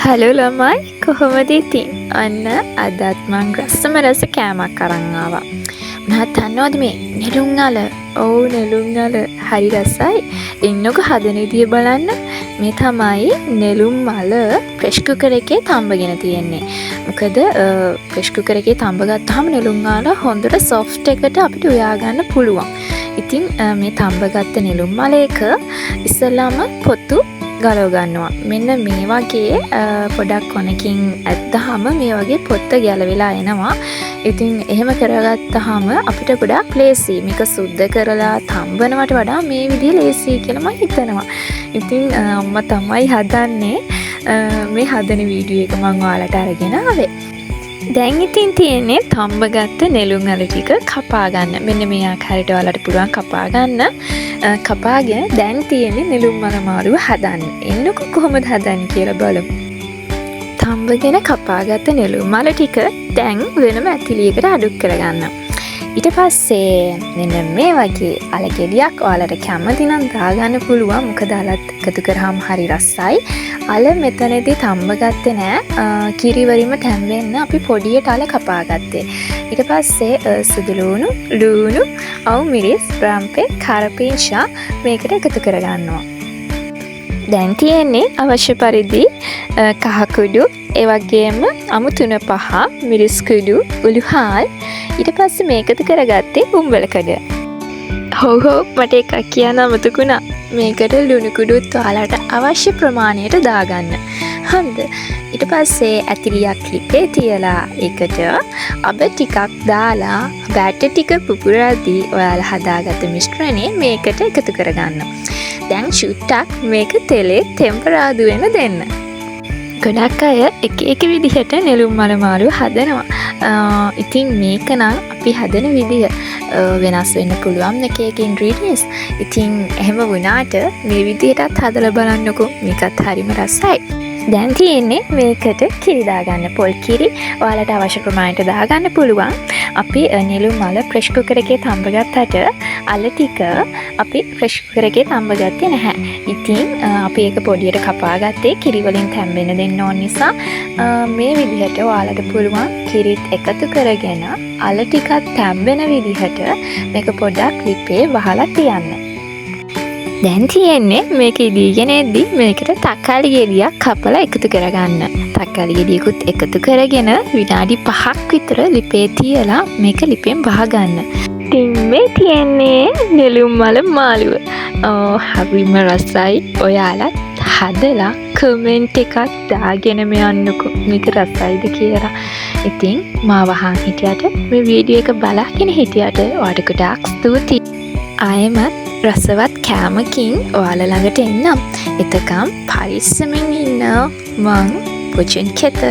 Hello ළමයි කොහොමද ඉතින්? අන්න අදත් මං රසම රස කෑමක් අරන් ආවා. මොනවද දන්නවද මේ නෙළුම් අල? ඔව් නෙළුම් අල හරි රසයි. එන්නකො හදන විදිය බලන්න. මේ තමයි නෙළුම් අල ප්‍රෙෂ් කුකර් එකේ තඹගෙන තියෙන්නේ. මොකද ප්‍රෙෂ් කුකර් එකේ තඹ ගත්තාම නෙළුම් අල හොඳට සොෆ්ට් එකට අපිට උයා ගන්න පුළුවන්. ඉතින් මේ තඹ ගත්ත නෙළුම් අල එක ඉස්සෙල්ලාම පොතු ගලව ගන්නවා. මෙන්න මේ වගේ පොඩක් කොනකින් ඇද්දාම මේ වගේ පොත්ත ගැලවිලා එනවා. ඉතින් එහෙම කරගත්තාම අපිට ගොඩාක් ලේසි. මේක සුද්ධ කරලා තම්බනවට වඩා මේ විදිය ලේසි කියලා මම හිතනවා. ඉතින් අම්මා තමයි හදන්නේ. මේ හදන වීඩියෝ එක මම ඔයාලට අරගෙන ආවේ. දැන් ඉතින් තියෙන්නේ තම්බගත්ත නෙළුම් අල ටික කපා ගන්න. මෙන්න මේ ආකාරයට ඔයාලට පුළුවන් කපා ගන්න. කපාගෙන දැන් තියෙන්නේ නෙළුම් අල මාරුව හදන්න. එන්නකො කොහොමද හදන්නේ කියලා බලමු. තම්බගෙන කපාගත්ත නෙළුම් අල ටික දැන් වෙනම ඇතිලියකට අඩු කරගන්න. ඊට පස්සේ මෙන්න මේ වගේ අල ගෙඩියක් ඔයාලට කැමති නම් දාගන්න පුළුවන්. මොකද අලත් එකතු කරාම හරි රසයි. අල මෙතනදී තම්බ ගත්තේ නෑ. කිරිවරින්ම තැම්බෙන්න අපි පොඩියට අල කපා ගත්තේ. ඊට පස්සේ සුදු ලූණු, අවු මිරිස්, රම්පේ, කරපිංචා මේකට එකතු කරගන්නවා. දැන් තියෙන්නේ අවශ්‍ය පරිදි කහ කුඩු, ඒ වගේම අමු 3-5 මිරිස් කුඩු, උළුහාල්. ඊට පස්සේ මේකතු කරගත්තේ උඹලකඩ. හොව් මට එකක් කියන්න අමතකුණා. මේකට ලුණු කුඩුත් ඔයාලට අවශ්‍ය ප්‍රමාණයට දාගන්න. හරිද? ඊට පස්සේ ඇතිලියක් ලිපේ තියලා ඒකට අබ ටිකක් දාලා බැටර් ටික පුපුරද්දී ඔයාලා හදාගත්ත මිශ්‍රණය මේකට එකතු කරගන්න. දැන් චුට්ටක් මේක තෙලේ ටෙම්පරාදු වෙන දෙන්න. ගොඩක් අය එක විදිහට නෙළුම් අල මාරුව හදනවා. ඉතින් මේක නම් අපි හදන විදිහ වෙනස් වෙන්න පුළුවන් එක ඉන්ග්‍රීඩියන්ට්ස්. ඉතින් එහෙම වුණාට මේ විදිහටත් හදලා බලන්නකෝ. මේකත් හරිම රසයි. දැන් තියෙන්නේ මේකට කිරි දාගන්න. පොල් කිරි ඔයාලට අවශ්‍ය ප්‍රමාණයට දාගන්න පුළුවන්. අපි නෙළුම් අල ප්‍රෙෂ් කුකර් එකේ තඹගත්තට අල ටික අපි ප්‍රෙෂ් කුකර් එකේ තඹගත්තේ නැහැ. ඉතින් අපි ඒක පොඩියට කපා ගත්තේ කිරි වලින් තැම්බෙන්න දෙන්න ඕන නිසා. මේ විදිහට ඔයාලට පුළුවන් කිරිත් එකතු කරගෙන අල ටිකක් තැම්බෙන විදිහට මේක පොඩ්ඩක් ලිපේ වහලා තියන්න. දැන් තියෙන්නේ මේක ඉදීගෙන එද්දි මේකට තක්කාලි ගෙඩියක් කපලා එකතු කරගන්න. තක්කාලි ගෙඩියකුත් එකතු කරගෙන විනාඩි 5ක් විතර ලිපේ තියලා මේක ලිපෙන් වහගන්න. ඉතින් මේ තියෙන්නේ නෙළුම් අල මාළුව. හරිම රසයි. ඔයාලත් හදලා කමෙන්ට් එකක් දාගෙනම යන්නකෝ මේක රසයිද කියලා. ඉතින් මාව අහන් හිටියට මේ වීඩියෝ එක බලාගෙන හිටියට ඔයාලට ගොඩාක් ස්තුතියි. ආයෙමත් රසවත් කෑමකින් ඔයාලා ළඟට එන්නම්. එතකම් පරිස්සමෙන් ඉන්න. මං පුචුන් කෙත.